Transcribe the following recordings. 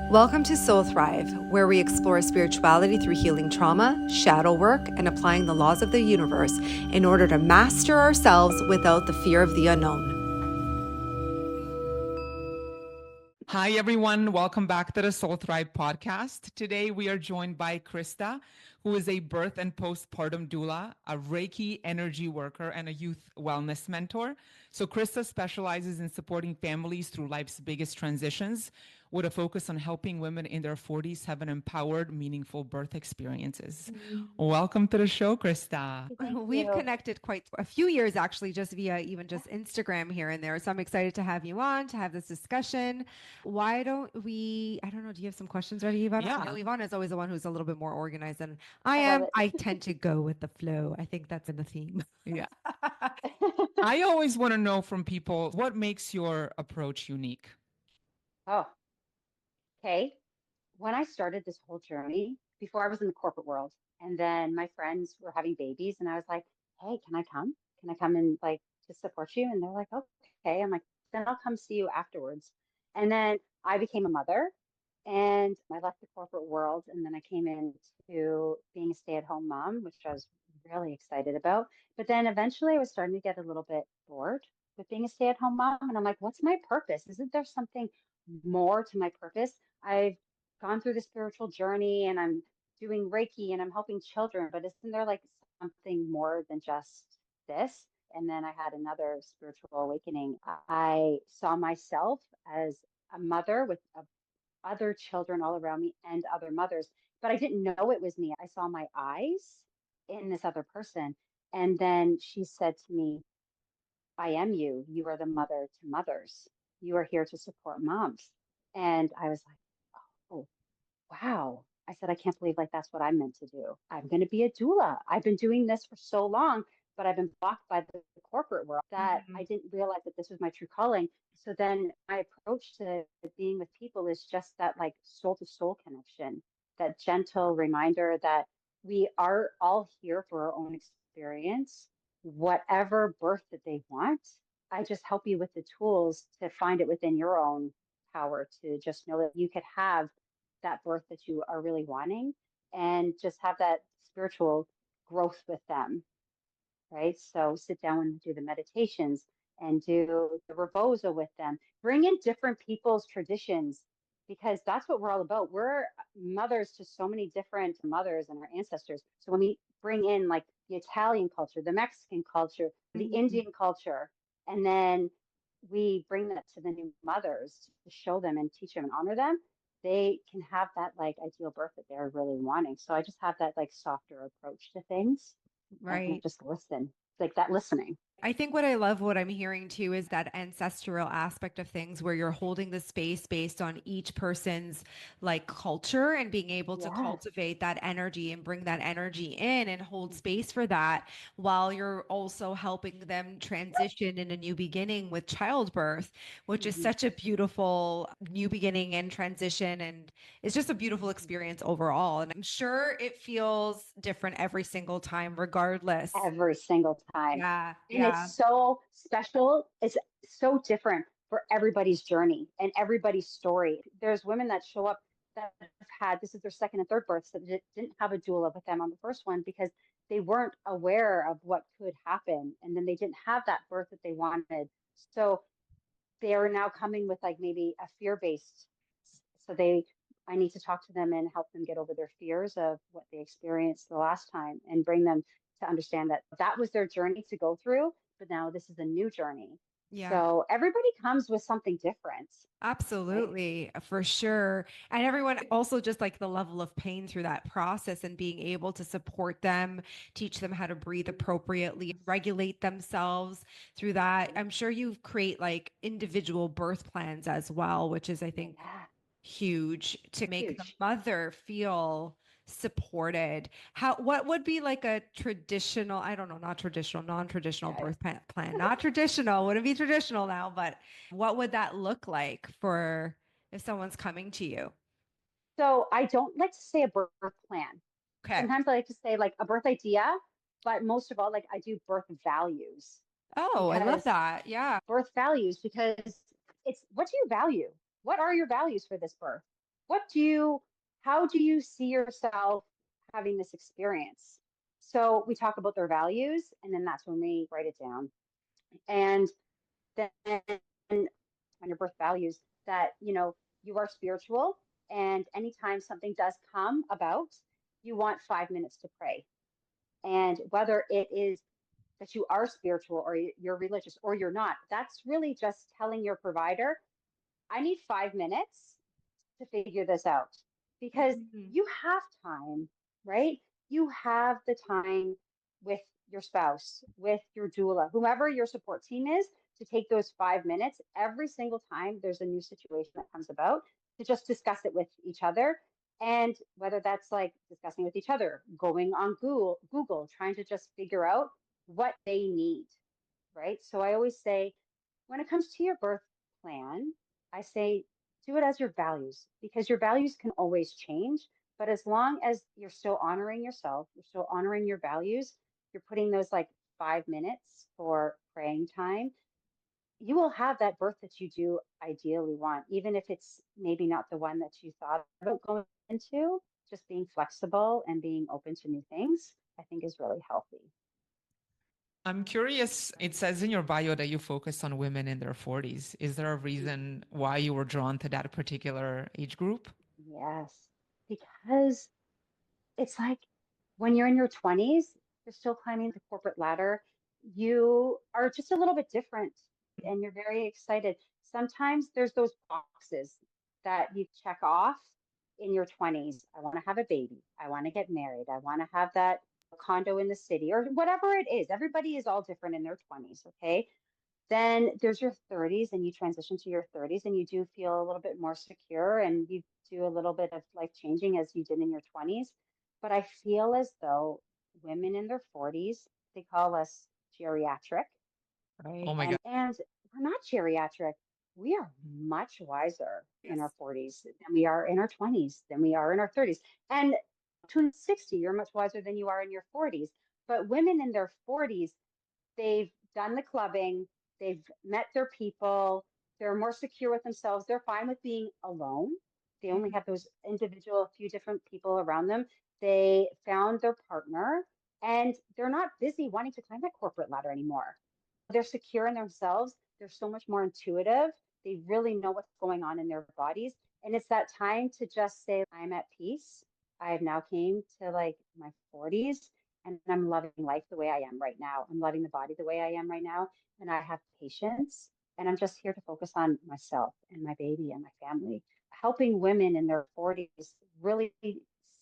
Welcome to Soul Thrive, where we explore spirituality through healing trauma, shadow work, and applying the laws of the universe in order to master ourselves without the fear of the unknown. Hi, everyone. Welcome back to the Soul Thrive podcast. Today, we are joined by Krista, who is a birth and postpartum doula, a Reiki energy worker, and a youth wellness mentor. So Krista specializes in supporting families through life's biggest transitions with a focus on helping women in their 40s have an empowered, meaningful birth experiences. Welcome to the show, Krista. We've connected quite a few years, actually, just via even just Instagram here and there. So I'm excited to have you on to have this discussion. Why don't we, I don't know, do you have some questions ready, Ivana? Yeah. I know Ivana is always the one who's a little bit more organized than I am. I tend to go with the flow. I think that's in the theme. Yeah. I always want to know from people, what makes your approach unique? Oh, okay. When I started this whole journey, before I was in the corporate world, and then my friends were having babies, and I was like, hey, can I come? Can I come and like to support you? And they're like, okay. I'm like, then I'll come see you afterwards. And then I became a mother and I left the corporate world. And then I came into being a stay-at-home mom, which I was really excited about. But then eventually I was starting to get a little bit bored with being a stay-at-home mom. And I'm like, what's my purpose? Isn't there something more to my purpose? I've gone through the spiritual journey and I'm doing Reiki and I'm helping children, but isn't there like something more than just this? And then I had another spiritual awakening. I saw myself as a mother with other children all around me and other mothers, but I didn't know it was me. I saw my eyes in this other person. And then she said to me, I am you. You are the mother to mothers. You are here to support moms. And I was like, oh, wow. I said, I can't believe like that's what I'm meant to do. I'm going to be a doula. I've been doing this for so long, but I've been blocked by the corporate world that I didn't realize that this was my true calling. So then my approach to being with people is just that like soul to soul connection, that gentle reminder that we are all here for our own experience, whatever birth that they want. I just help you with the tools to find it within your own power to just know that you could have that birth that you are really wanting and just have that spiritual growth with them, right? So sit down and do the meditations and do the rebozo with them. Bring in different people's traditions because that's what we're all about. We're mothers to so many different mothers and our ancestors. So when we bring in like the Italian culture, the Mexican culture, the Indian culture, and then we bring that to the new mothers to show them and teach them and honor them, they can have that like ideal birth that they're really wanting. So I just have that like softer approach to things. Right. And just listen, like that listening. I think what I love, what I'm hearing too, is that ancestral aspect of things where you're holding the space based on each person's like culture and being able to cultivate that energy and bring that energy in and hold space for that while you're also helping them transition in a new beginning with childbirth, which is such a beautiful new beginning and transition. And it's just a beautiful experience overall. And I'm sure it feels different every single time, regardless. Every single time. Yeah. And it's so special. It's so different for everybody's journey and everybody's story. There's women that show up that have had, this is their second and third births, that didn't have a doula with them on the first one because they weren't aware of what could happen. And then they didn't have that birth that they wanted. So they are now coming with like maybe a fear-based. So I need to talk to them and help them get over their fears of what they experienced the last time and bring them to understand that that was their journey to go through, but now this is a new journey. Yeah. So everybody comes with something different. Absolutely, right? For sure. And everyone also just like the level of pain through that process and being able to support them, teach them how to breathe appropriately, regulate themselves through that. I'm sure you create like individual birth plans as well, which is, I think, huge to make the mother feel supported. What would be like a traditional, I don't know, not traditional, non-traditional birth plan? Not traditional, wouldn't be traditional now, but what would that look like for if someone's coming to you? So I don't like to say a birth plan. Okay. Sometimes I like to say like a birth idea, but most of all, like I do birth values. Oh, I love that. Yeah. Birth values, because it's what do you value? What are your values for this birth? how do you see yourself having this experience? So we talk about their values, and then that's when we write it down. And then on your birth values that, you are spiritual. And anytime something does come about, you want 5 minutes to pray. And whether it is that you are spiritual or you're religious or you're not, that's really just telling your provider, I need 5 minutes to figure this out because Mhm. you have time, right? You have the time with your spouse, with your doula, whomever your support team is, to take those 5 minutes every single time there's a new situation that comes about to just discuss it with each other. And whether that's like discussing with each other, going on Google, trying to just figure out what they need, right? So I always say, when it comes to your birth plan, I say do it as your values because your values can always change. But as long as you're still honoring yourself, you're still honoring your values, you're putting those like 5 minutes for praying time, you will have that birth that you do ideally want, even if it's maybe not the one that you thought about going into. Just being flexible and being open to new things, I think is really healthy. I'm curious, it says in your bio that you focus on women in their 40s. Is there a reason why you were drawn to that particular age group? Yes, because it's like when you're in your 20s, you're still climbing the corporate ladder. You are just a little bit different and you're very excited. Sometimes there's those boxes that you check off in your 20s. I want to have a baby. I want to get married. I want to have that condo in the city or whatever it is. Everybody is all different in their 20s, okay? Then there's your 30s and you transition to your 30s and you do feel a little bit more secure and you do a little bit of life changing as you did in your 20s. But I feel as though women in their 40s, they call us geriatric, Oh Right. my God. and we're not geriatric. We are much wiser in our Yes. 40s than we are in our 20s, than we are in our 30s. And to 60, you're much wiser than you are in your 40s. But women in their 40s, they've done the clubbing, they've met their people, they're more secure with themselves, they're fine with being alone. They only have those individual, few different people around them. They found their partner and they're not busy wanting to climb that corporate ladder anymore. They're secure in themselves. They're so much more intuitive. They really know what's going on in their bodies. And it's that time to just say, I'm at peace. I have now came to like my 40s and I'm loving life the way I am right now. I'm loving the body the way I am right now. And I have patience. And I'm just here to focus on myself and my baby and my family. Helping women in their 40s really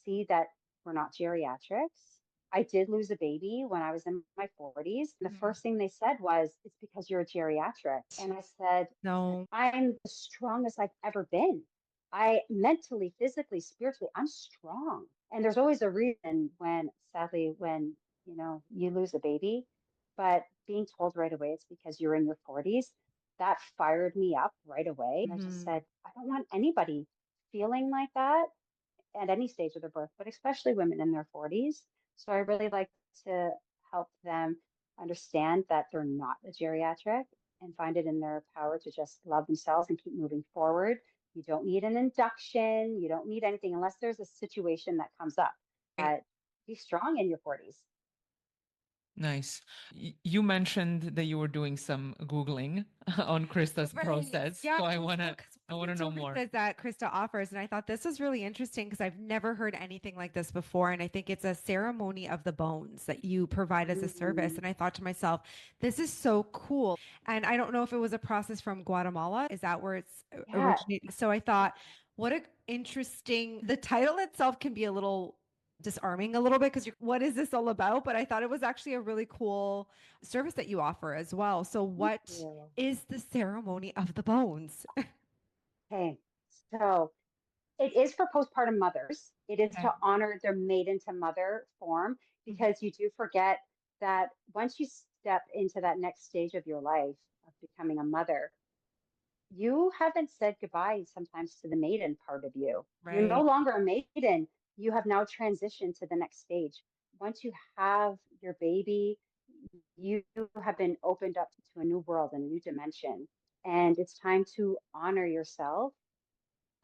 see that we're not geriatrics. I did lose a baby when I was in my 40s. The Mhm. first thing they said was, it's because you're a geriatric. And I said, No. I'm the strongest I've ever been. I mentally, physically, spiritually, I'm strong. And there's always a reason when, sadly, when, you lose a baby, but being told right away it's because you're in your 40s, that fired me up right away. And I just Mhm. said, I don't want anybody feeling like that at any stage of their birth, but especially women in their 40s. So I really like to help them understand that they're not a geriatric and find it in their power to just love themselves and keep moving forward. You don't need an induction, you don't need anything unless there's a situation that comes up. Right. But be strong in your 40s. Nice. You mentioned that you were doing some Googling on Krista's Right. process. Yeah. So I Well, wanna because I one of wanna the know more. services that Krista offers, and I thought this was really interesting because I've never heard anything like this before. And I think it's a ceremony of the bones that you provide as a service. Mm, And I thought to myself, this is so cool. And I don't know if it was a process from Guatemala. Is that where it's yeah. originated? So I thought, what a interesting, the title itself can be a little disarming a little bit because what is this all about? But I thought it was actually a really cool service that you offer as well. So Thank what you. is the ceremony of the bones? Okay. So it is for postpartum mothers. It is Okay. to honor their maiden to mother form Mhm. because you do forget that once you step into that next stage of your life of becoming a mother, you haven't said goodbye sometimes to the maiden part of you. You're no Right. longer a maiden. You have now transitioned to the next stage. Once you have your baby, you have been opened up to a new world and a new dimension. And it's time to honor yourself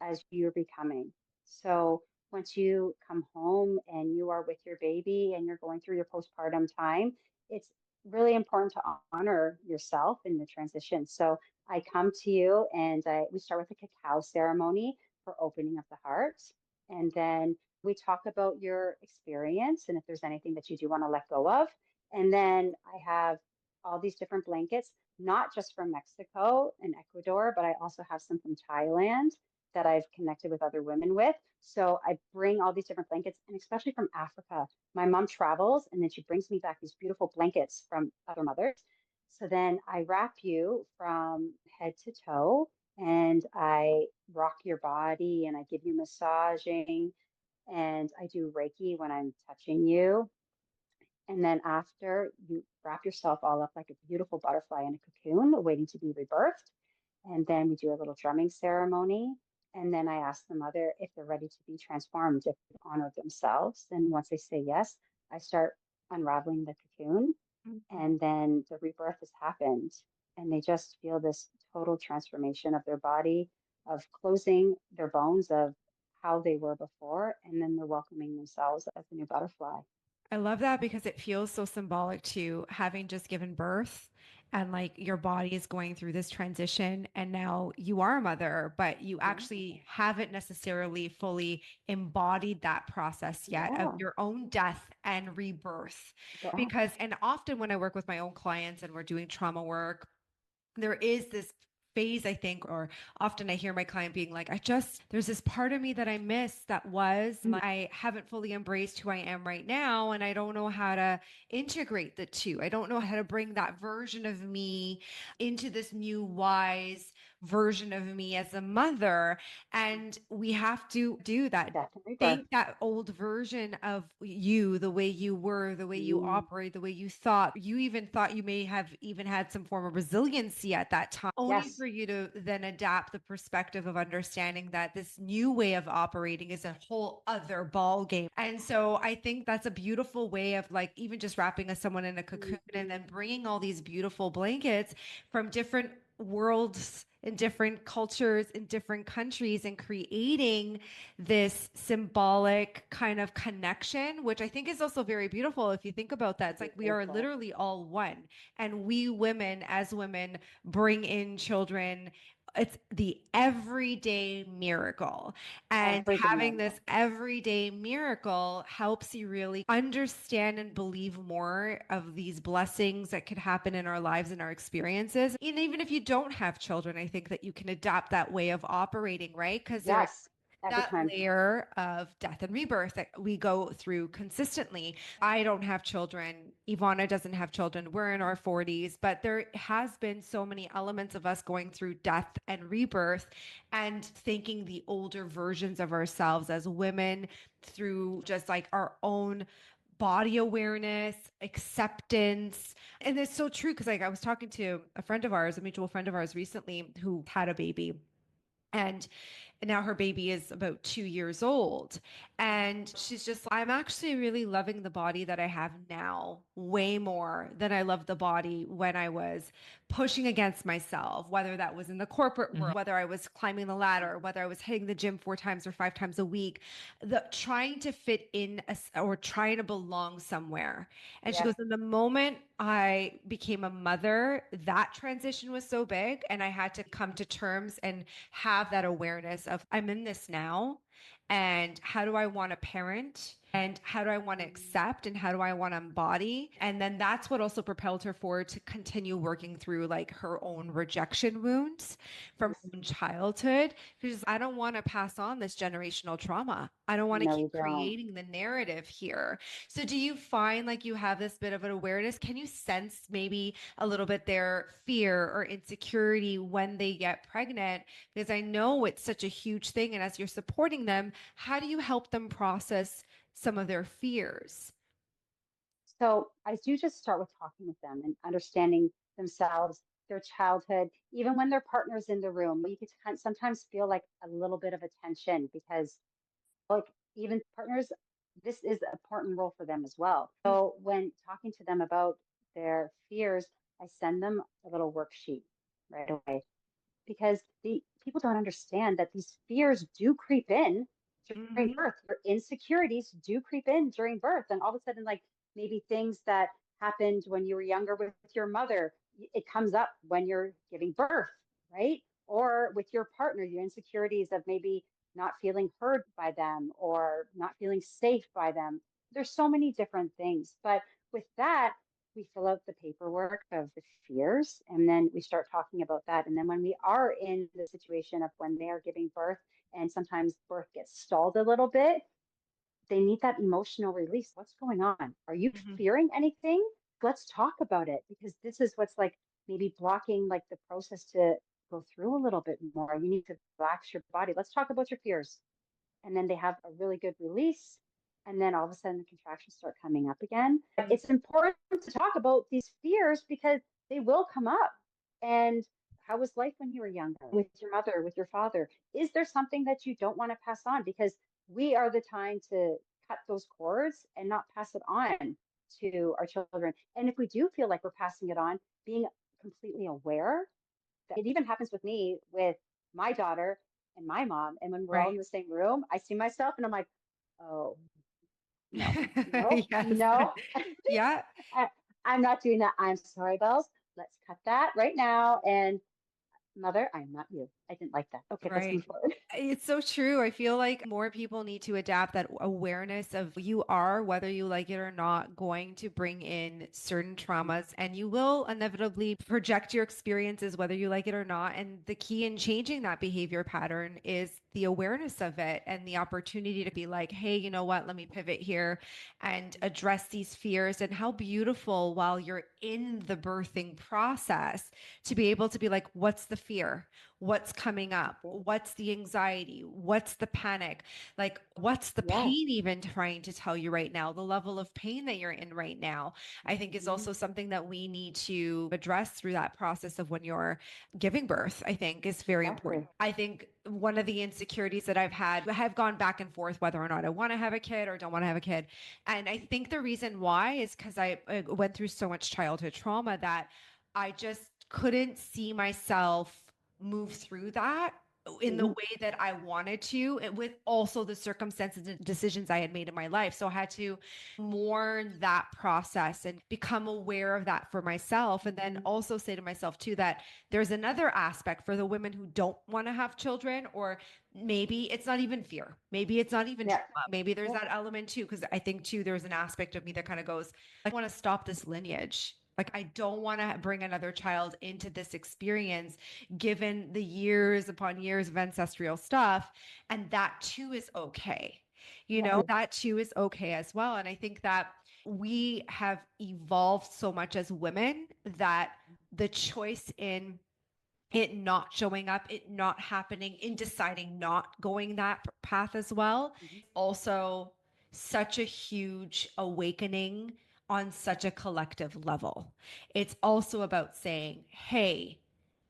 as you're becoming. So once you come home and you are with your baby and you're going through your postpartum time, it's really important to honor yourself in the transition. So I come to you and we start with a cacao ceremony for opening of the heart. And then we talk about your experience and if there's anything that you do want to let go of. And then I have all these different blankets, not just from Mexico and Ecuador, but I also have some from Thailand that I've connected with other women with. So I bring all these different blankets, and especially from Africa. My mom travels and then she brings me back these beautiful blankets from other mothers. So then I wrap you from head to toe and I rock your body and I give you massaging and I do Reiki when I'm touching you. And then after you wrap yourself all up like a beautiful butterfly in a cocoon, waiting to be rebirthed. And then we do a little drumming ceremony. And then I ask the mother if they're ready to be transformed, if they honor themselves. And once they say yes, I start unraveling the cocoon. And then the rebirth has happened. And they just feel this total transformation of their body, of closing their bones of how they were before. And then they're welcoming themselves as a new butterfly. I love that because it feels so symbolic to having just given birth and like your body is going through this transition and now you are a mother, but you Yeah. actually haven't necessarily fully embodied that process yet of Yeah. your own death and rebirth. Yeah. Because, and often when I work with my own clients and we're doing trauma work, there is this phase, I think, or often I hear my client being like, there's this part of me that I miss that was, I haven't fully embraced who I am right now. And I don't know how to integrate the two. I don't know how to bring that version of me into this new wise version of me as a mother. And we have to do that. Death and rebirth. Think that old version of you, the way you were, the way you operate, the way you thought. You even thought you may have even had some form of resiliency at that time, only Yes. for you to then adapt the perspective of understanding that this new way of operating is a whole other ball game. And so I think that's a beautiful way of like even just wrapping someone in a cocoon and then bringing all these beautiful blankets from different worlds in different cultures in different countries and creating this symbolic kind of connection, which I think is also very beautiful. If you think about that, it's like we are literally all one. And we women, as women, bring in children. It's the everyday miracle. And having this everyday miracle helps you really understand and believe more of these blessings that could happen in our lives and our experiences. And even if you don't have children, I think that you can adopt that way of operating, right? Because there's that layer of death and rebirth that we go through consistently. I don't have children. Ivana doesn't have children. We're in our 40s, but there has been so many elements of us going through death and rebirth and thinking the older versions of ourselves as women through just like our own body awareness, acceptance. And it's so true because like I was talking to a friend of ours, a mutual friend of ours recently who had a baby. And now her baby is about 2 years old. And she's just, I'm actually really loving the body that I have now way more than I loved the body when I was pushing against myself, whether that was in the corporate world, whether I was climbing the ladder, whether I was hitting the gym 4 times or 5 times a week, the trying to fit in or trying to belong somewhere. And she goes, in the moment I became a mother, that transition was so big. And I had to come to terms and have that awareness of I'm in this now. And how do I want to parent? And how do I want to accept? And how do I want to embody? And then that's what also propelled her forward to continue working through like her own rejection wounds from her own childhood. Because I don't want to pass on this generational trauma. I don't want to keep creating the narrative here. So do you find like you have this bit of an awareness? Can you sense maybe a little bit their fear or insecurity when they get pregnant? Because I know it's such a huge thing. And as you're supporting them, how do you help them process some of their fears? So I do just start with talking with them and understanding themselves, their childhood, even when their partner's in the room. You could sometimes feel like a little bit of a tension because, like, even partners, this is an important role for them as well. So when talking to them about their fears, I send them a little worksheet right away. because the people don't understand that these fears do creep in during Mhm. birth. Your insecurities do creep in during birth. And all of a sudden, like maybe things that happened when you were younger with your mother, it comes up when you're giving birth, right? Or with your partner, your insecurities of maybe not feeling heard by them or not feeling safe by them. There's so many different things. But with that, we fill out the paperwork of the fears and then we start talking about that. And then when we are in the situation of when they are giving birth, and sometimes birth gets stalled a little bit, they need that emotional release. What's going on? Are you Mhm. fearing anything? Let's talk about it because this is what's like maybe blocking like the process to go through a little bit more. You need to relax your body. Let's talk about your fears. And then they have a really good release. And then all of a sudden the contractions start coming up again. It's important to talk about these fears because they will come up. And how was life when you were younger with your mother, with your father? Is there something that you don't want to pass on? Because we are the time to cut those cords and not pass it on to our children. And if we do feel like we're passing it on, being completely aware that it even happens with me with my daughter and my mom. And when we're all in Right. the same room, I see myself and I'm like, oh, no, no, Yes. no. Yeah. I, I'm not doing that. I'm sorry, Bells. Let's cut that right now. And mother, I'm not you. I didn't like that. Okay, let's Right. move forward. It's so true. I feel like more people need to adapt that awareness of you are, whether you like it or not, going to bring in certain traumas and you will inevitably project your experiences, whether you like it or not. And the key in changing that behavior pattern is the awareness of it and the opportunity to be like, hey, you know what? Let me pivot here and address these fears. And how beautiful while you're in the birthing process to be able to be like, what's the fear? What's coming up? What's the anxiety? What's the panic? Like, what's the Yes. pain even trying to tell you right now? The level of pain that you're in right now, I think is Mhm. also something that we need to address through that process of when you're giving birth, I think is very important. Exactly. I think one of the insecurities that I've had, I have gone back and forth whether or not I want to have a kid or don't want to have a kid. And I think the reason why is because I went through so much childhood trauma that I just couldn't see myself move through that in the Mhm. way that I wanted to, and with also the circumstances and decisions I had made in my life. So I had to mourn that process and become aware of that for myself. And then also say to myself, too, that there's another aspect for the women who don't want to have children, or maybe it's not even fear. Maybe it's not even Yeah. trauma. Maybe there's Yeah. that element, too, because I think, too, there's an aspect of me that kind of goes, I want to stop this lineage. Like, I don't want to bring another child into this experience, given the years upon years of ancestral stuff. And that too is okay. You Yeah. know, that too is okay as well. And I think that we have evolved so much as women that the choice in it not showing up, it not happening, in deciding not going that path as well. Mhm. Also, such a huge awakening on such a collective level. It's also about saying, hey,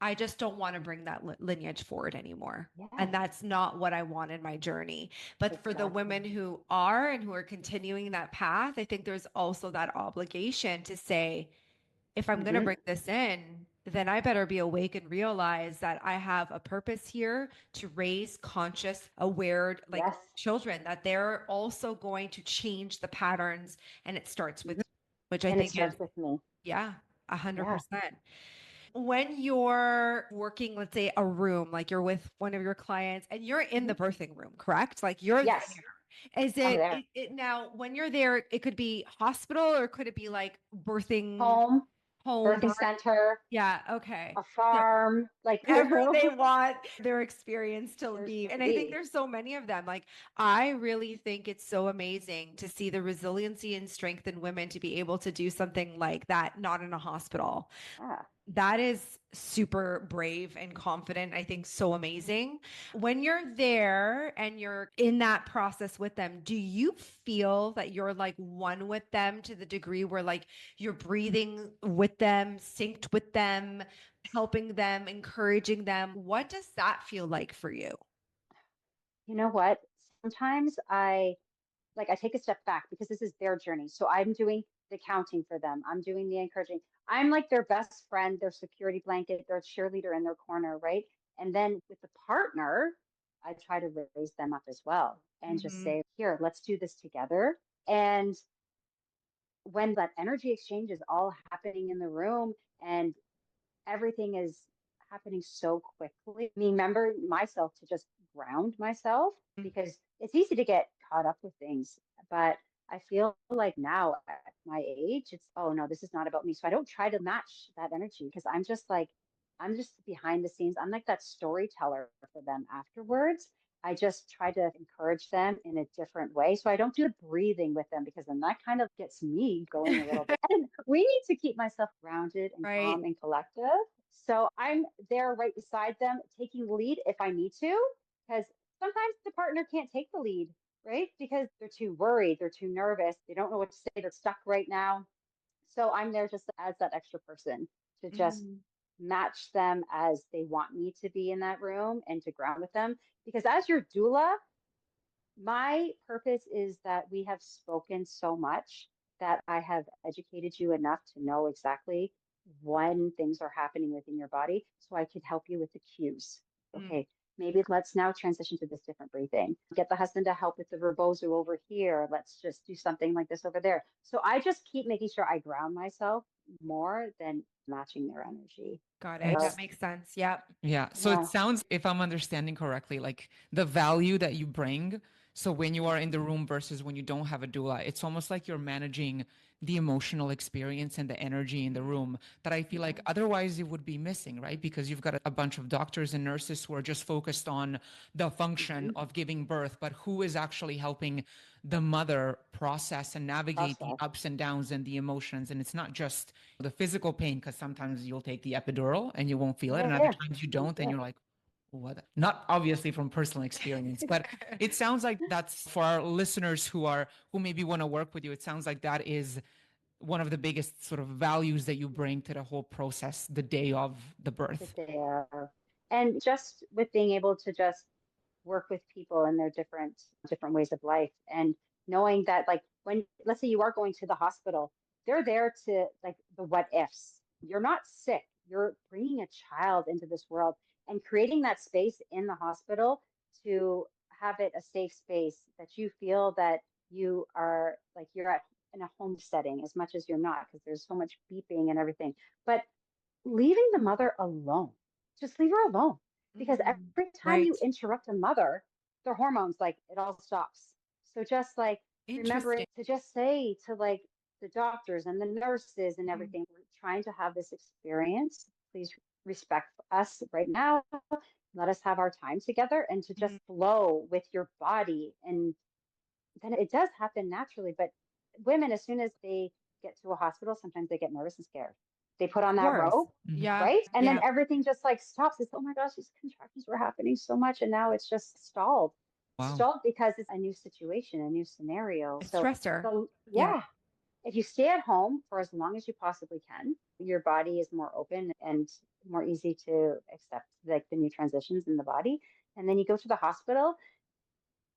I just don't want to bring that lineage forward anymore. Yeah. And that's not what I want in my journey. But for the Exactly. women who are and who are continuing that path, I think there's also that obligation to say, if I'm going to Hmm. bring this in, then I better be awake and realize that I have a purpose here to raise conscious, aware, like Yes. children, that they're also going to change the patterns. And it starts with, Mhm. which I And it think is, starts with me. yeah, a hundred Yeah. percent. When you're working, let's say a room, like you're with one of your clients and you're in Mhm. the birthing room, correct? Like you're Yes. there. Is I'm it, there. now when you're there, it could be hospital or could it be like birthing Home, home birthing birth? center, Yeah, okay. a So farm, like, wherever they want their experience to there's be. to And I think be. there's so many of them. Like, I really think it's so amazing to see the resiliency and strength in women to be able to do something like that, not in a hospital. Yeah. That is super brave and confident. I think so amazing. When you're there and you're in that process with them, do you feel that you're like one with them to the degree where like you're breathing with them, synced with them, helping them, encouraging them? What does that feel like for you? You know what? Sometimes I take a step back because this is their journey. So I'm doing the counting for them. I'm doing the encouraging. I'm like their best friend, their security blanket, their cheerleader in their corner, right? And then with the partner, I try to raise them up as well and just Mhm. say, here, let's do this together. And when that energy exchange is all happening in the room and everything is happening so quickly, I mean, remember myself to just ground myself because it's easy to get caught up with things. But I feel like now at my age, it's, oh no, this is not about me. So I don't try to match that energy because I'm just like, I'm just behind the scenes. I'm like that storyteller for them afterwards. I just try to encourage them in a different way. So I don't do the breathing with them because then that kind of gets me going a little bit. And we need to keep myself grounded and Right. calm and collective. So I'm there right beside them, taking the lead if I need to, because sometimes the partner can't take the lead, right? Because they're too worried, they're too nervous, they don't know what to say, they're stuck right now. So I'm there just as that extra person to just Mhm. match them as they want me to be in that room and to ground with them. Because as your doula, my purpose is that we have spoken so much that I have educated you enough to know exactly when things are happening within your body so I could help you with the cues. Mm. Okay, maybe let's now transition to this different breathing. Get the husband to help with the rebozo over here. Let's just do something like this over there. So I just keep making sure I ground myself more than matching their energy. Got it. So, That makes sense. Yep. Yeah. So it yeah, sounds, if I'm understanding correctly, like the value that you bring. So when you are in the room versus when you don't have a doula, it's almost like you're managing the emotional experience and the energy in the room that I feel like otherwise it would be missing, right? Because you've got a bunch of doctors and nurses who are just focused on the function mhm, of giving birth, but who is actually helping the mother process and navigate the process. ups and downs and the emotions. And it's not just the physical pain, because sometimes you'll take the epidural and you won't feel it, Yeah, and other yeah, times you don't, and yeah. you're like, what? Not obviously from personal experience, but it sounds like that's for our listeners who maybe want to work with you. It sounds like that is one of the biggest sort of values that you bring to the whole process the day of the That birth. they are. And just with being able to just work with people in their different ways of life and knowing that like when let's say you are going to the hospital, they're there to like the what ifs. You're not sick. You're bringing a child into this world and creating that space in the hospital to have it a safe space that you feel that you are like you're at in a home setting as much as you're not because there's so much beeping and everything. But leaving the mother alone. Just leave her alone. Because Mhm. every time you Right. interrupt a mother, their hormones, like it all stops. So just like remembering Interesting. to just say to like the doctors and the nurses and Mm. everything, we're trying to have this experience. Please respect us right now. Let us have our time together and to just Mhm. flow with your body. And then it does happen naturally. But women, as soon as they get to a hospital, sometimes they get nervous and scared. They put Of on that course. robe, Mhm. Yeah. right? And then Yeah. everything just like stops. It's, oh my gosh, these contractions were happening so much. And now it's just stalled. Wow. Stalled because it's a new situation, a new scenario. A So, stressor. so Yeah. yeah, if you stay at home for as long as you possibly can, your body is more open and more easy to accept like the new transitions in the body. And then you go to the hospital,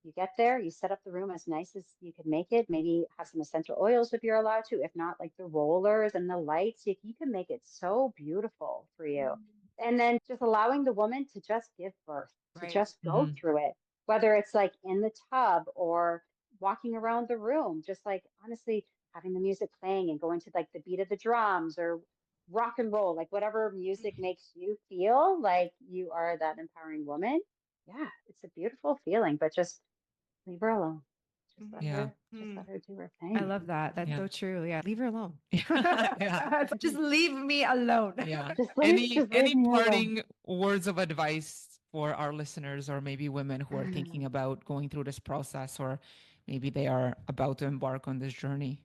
you get there, you set up the room as nice as you could make it, maybe have some essential oils if you're allowed to. If not, like the rollers and the lights, if you can make it so beautiful for you. Mhm. And then just allowing the woman to just give birth, to Right. just go through it, whether it's like in the tub or walking around the room, just like honestly having the music playing and going to like the beat of the drums or rock and roll, like whatever music makes you feel like you are that empowering woman. Yeah, it's a beautiful feeling, but just leave her alone. Just let Yeah. her, just Mhm. let her do her I thing. love that. That's Yeah. so true. Yeah. Leave her alone. Yeah. Just leave me alone. Yeah. Just leave Any me alone. parting words of advice for our listeners or maybe women who are thinking about going through this process or maybe they are about to embark on this journey?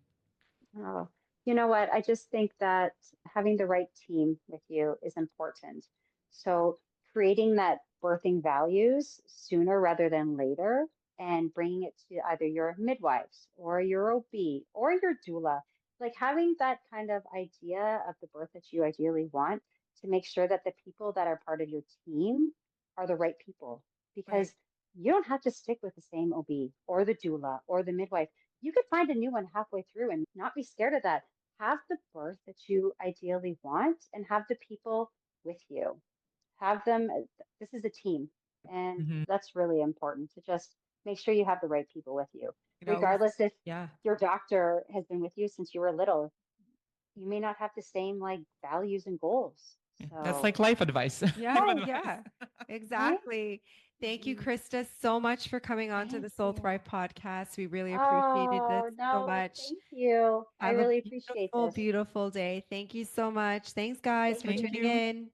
Oh, you know what? I just think that having the right team with you is important. So creating that birthing values sooner rather than later and bringing it to either your midwives or your OB or your doula, like having that kind of idea of the birth that you ideally want to make sure that the people that are part of your team are the right people Right. because you don't have to stick with the same OB or the doula or the midwife. You could find a new one halfway through and not be scared of that. Have the birth that you ideally want and have the people with you. have them. This is a team, and Mhm. that's really important to just make sure you have the right people with you, It always, regardless if yeah. your doctor has been with you since you were little. You may not have the same like values and goals. Yeah, that's So, like life advice. Yeah, Life right, advice. yeah, right. exactly. Thank you, Mhm. Krista, so much for coming on to Thank the Soul you. Thrive podcast. We really appreciated this Oh, so no, much. thank you. I Have a really appreciate beautiful, this. beautiful day. Thank you so much. Thanks, guys, Thank for you. Thank tuning you. in.